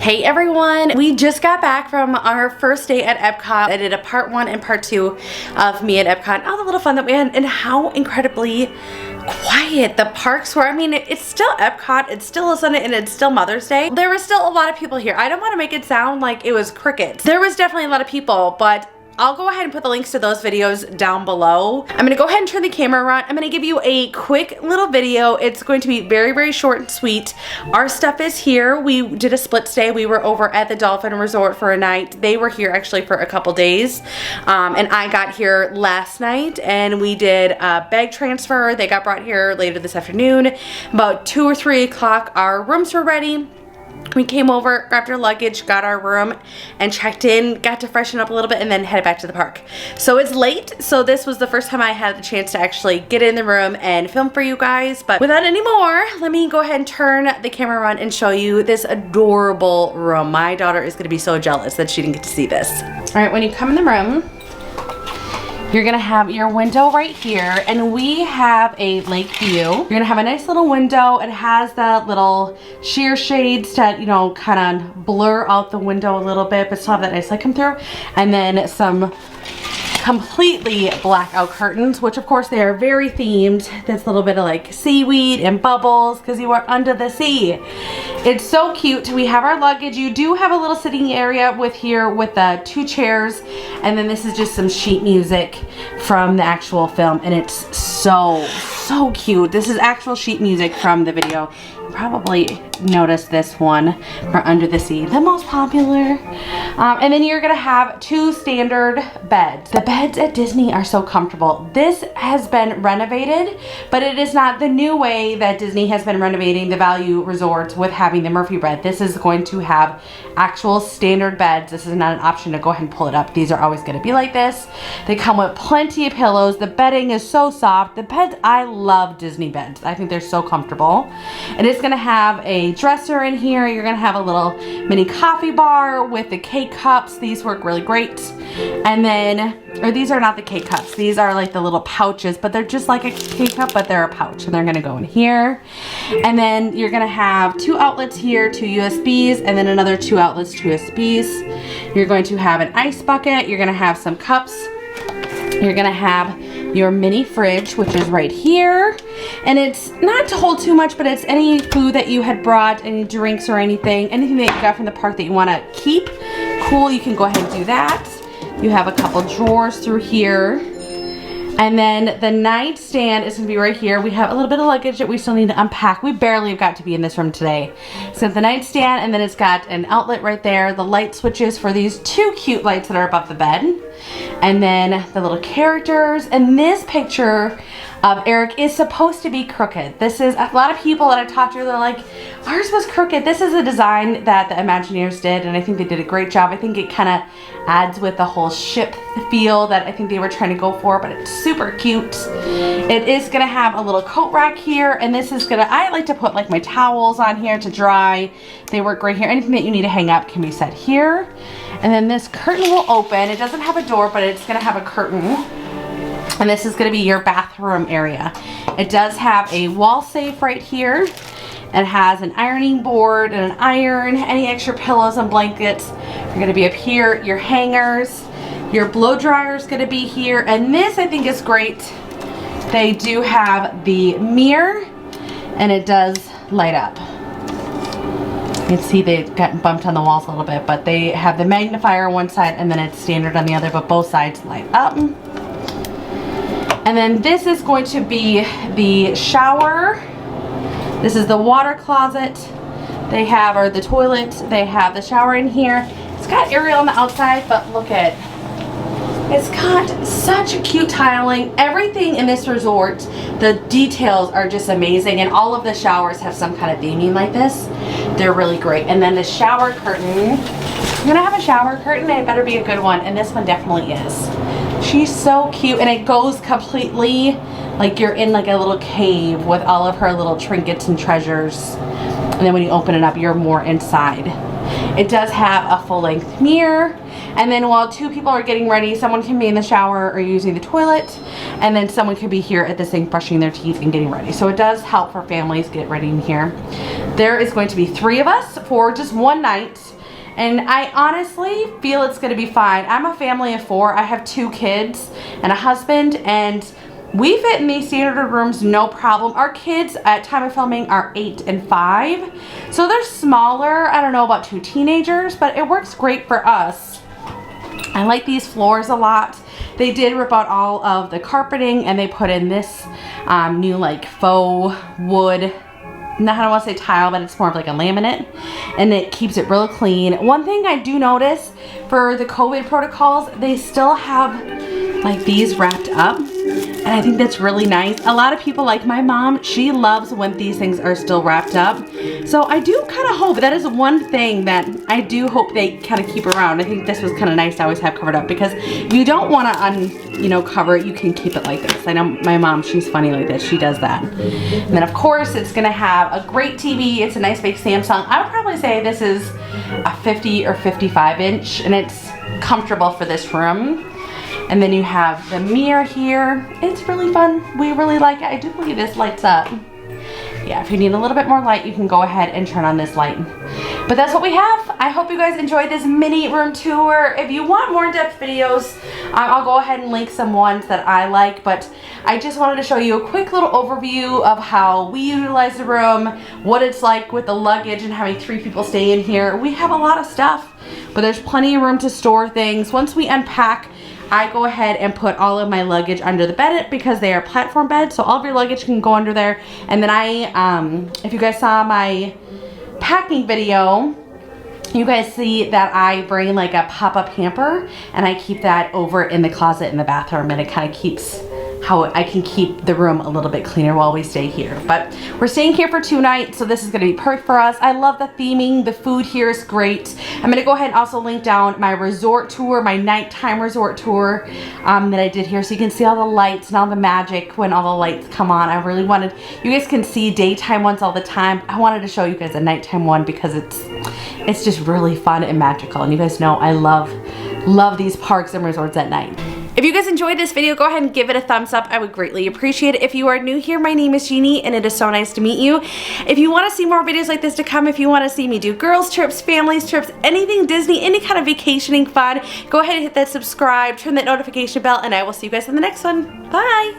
Hey everyone, we just got back from our first day at Epcot. I did a part 1 and part 2 of me at Epcot and all the little fun that we had and how incredibly quiet the parks were. I mean, it's still Epcot, it's still a Sunday, and it's still Mother's Day. There was still a lot of people here. I don't want to make it sound like it was crickets. There was definitely a lot of people, but I'll go ahead and put the links to those videos down below. I'm gonna go ahead and turn the camera around. I'm gonna give you a quick little video. It's going to be very, very short and sweet. Our stuff is here. We did a split stay. We were over at the Dolphin Resort for a night. They were here actually for a couple days. And I got here last night and we did a bag transfer. They got brought here later this afternoon. About 2 or 3 o'clock, our rooms were ready. We came over, grabbed our luggage, got our room, and checked in, got to freshen up a little bit, and then headed back to the park. So it's late, so this was the first time I had the chance to actually get in the room and film for you guys. But without any more, let me go ahead and turn the camera around and show you this adorable room. My daughter is going to be so jealous that she didn't get to see this. All right, when you come in the room, you're gonna have your window right here, and we have a lake view. You're gonna have a nice little window. It has the little sheer shades to, you know, kind of blur out the window a little bit, but still have that nice light come through. And then some completely blackout curtains, which of course they are very themed. There's a little bit of like seaweed and bubbles because you are under the sea. It's so cute. We have our luggage. You do have a little sitting area with here with the 2 chairs, and then this is just some sheet music from the actual film, and it's so cute. This is actual sheet music from the video. You probably noticed this one for Under the Sea, the most popular. And then you're gonna have 2 standard beds. The beds at Disney are so comfortable. This has been renovated, but it is not the new way that Disney has been renovating the value resorts with having the Murphy bed. This is going to have actual standard beds. This is not an option to go ahead and pull it up. These are always gonna be like this. They come with plenty of pillows. The bedding is so soft. The beds, I love Disney beds. I think they're so comfortable. And it's gonna have a dresser in here. You're gonna have a little mini coffee bar with the K-cups. These work really great. And then, or these are not the K-cups. These are like the little pouches, but they're just like a K-cup, but they're a pouch, and they're gonna go in here. And then you're gonna have 2 outlets here, 2 USBs, and then another 2 outlets, 2 USBs. You're going to have an ice bucket. You're gonna have some cups. You're gonna have your mini fridge, which is right here. And it's not to hold too much, but it's any food that you had brought, any drinks or anything that you got from the park that you wanna keep cool, you can go ahead and do that. You have a couple drawers through here. And then the nightstand is gonna be right here. We have a little bit of luggage that we still need to unpack. We barely have got to be in this room today. So the nightstand, and then it's got an outlet right there. The light switches for these 2 cute lights that are above the bed. And then the little characters. And this picture of Eric is supposed to be crooked. This is, a lot of people that I talked to, they're like, ours was crooked. This is a design that the Imagineers did, and I think they did a great job. I think it kind of adds with the whole ship feel that I think they were trying to go for, but it's super cute. It is gonna have a little coat rack here, and this is gonna, I like to put like my towels on here to dry. They work great here. Anything that you need to hang up can be set here. And then this curtain will open. It doesn't have a door, but it's gonna have a curtain. And this is gonna be your bathroom area. It does have a wall safe right here. It has an ironing board and an iron. Any extra pillows and blankets are gonna be up here. Your hangers, your blow dryer is gonna be here. And this I think is great. They do have the mirror, and it does light up. You can see they've gotten bumped on the walls a little bit, but they have the magnifier on one side and then it's standard on the other, but both sides light up. And then this is going to be the shower. This is the water closet they have, or the toilet. They have the shower in here. It's got Ariel on the outside, but look at, it's got such cute tiling. Everything in this resort, the details are just amazing, and all of the showers have some kind of theming like this. They're really great. And then the shower curtain, you're gonna have a shower curtain, it better be a good one, and this one definitely is. She's so cute, and it goes completely like you're in like a little cave with all of her little trinkets and treasures. And then when you open it up, you're more inside. It does have a full-length mirror, and then while 2 people are getting ready, someone can be in the shower or using the toilet, and then someone could be here at the sink brushing their teeth and getting ready. So it does help for families get ready in here. There is going to be 3 of us for just one night. And I honestly feel it's gonna be fine. I'm a family of 4. I have 2 kids and a husband, and we fit in these standard rooms no problem. Our kids at time of filming are 8 and 5. So they're smaller. I don't know about 2 teenagers, but it works great for us. I like these floors a lot. They did rip out all of the carpeting and they put in this new like faux wood, not I don't want to say tile, but it's more of like a laminate, and it keeps it real clean. One thing I do notice for the COVID protocols, they still have like these wrapped up, and I think that's really nice. A lot of people, like my mom, she loves when these things are still wrapped up. So I do kind of hope, that is one thing that I do hope they kind of keep around. I think this was kind of nice to always have covered up, because if you don't want to cover it, you can keep it like this. I know my mom, she's funny like this. She does that. And then of course it's gonna have a great TV. It's a nice big Samsung. I would probably say this is a 50 or 55 inch, and it's comfortable for this room. And then you have the mirror here. It's really fun. We really like it. I do believe this lights up. Yeah, if you need a little bit more light, you can go ahead and turn on this light. But that's what we have. I hope you guys enjoyed this mini room tour. If you want more in-depth videos, I'll go ahead and link some ones that I like. But I just wanted to show you a quick little overview of how we utilize the room, what it's like with the luggage and having 3 people stay in here. We have a lot of stuff, but there's plenty of room to store things. Once we unpack, I go ahead and put all of my luggage under the bed because they are platform beds, so all of your luggage can go under there. And then if you guys saw my packing video, you guys see that I bring like a pop-up hamper, and I keep that over in the closet in the bathroom, and it kind of keeps how I can keep the room a little bit cleaner while we stay here. But we're staying here for 2 nights, so this is gonna be perfect for us. I love the theming. The food here is great. I'm gonna go ahead and also link down my resort tour, my nighttime resort tour that I did here, so you can see all the lights and all the magic when all the lights come on. I really wanted, you guys can see daytime ones all the time. I wanted to show you guys a nighttime one because it's just really fun and magical. And you guys know I love these parks and resorts at night. If you guys enjoyed this video, go ahead and give it a thumbs up. I would greatly appreciate it. If you are new here, my name is Jeannie, and it is so nice to meet you. If you want to see more videos like this to come, if you want to see me do girls trips, families trips, anything Disney, any kind of vacationing fun, go ahead and hit that subscribe, turn that notification bell, and I will see you guys in the next one. Bye!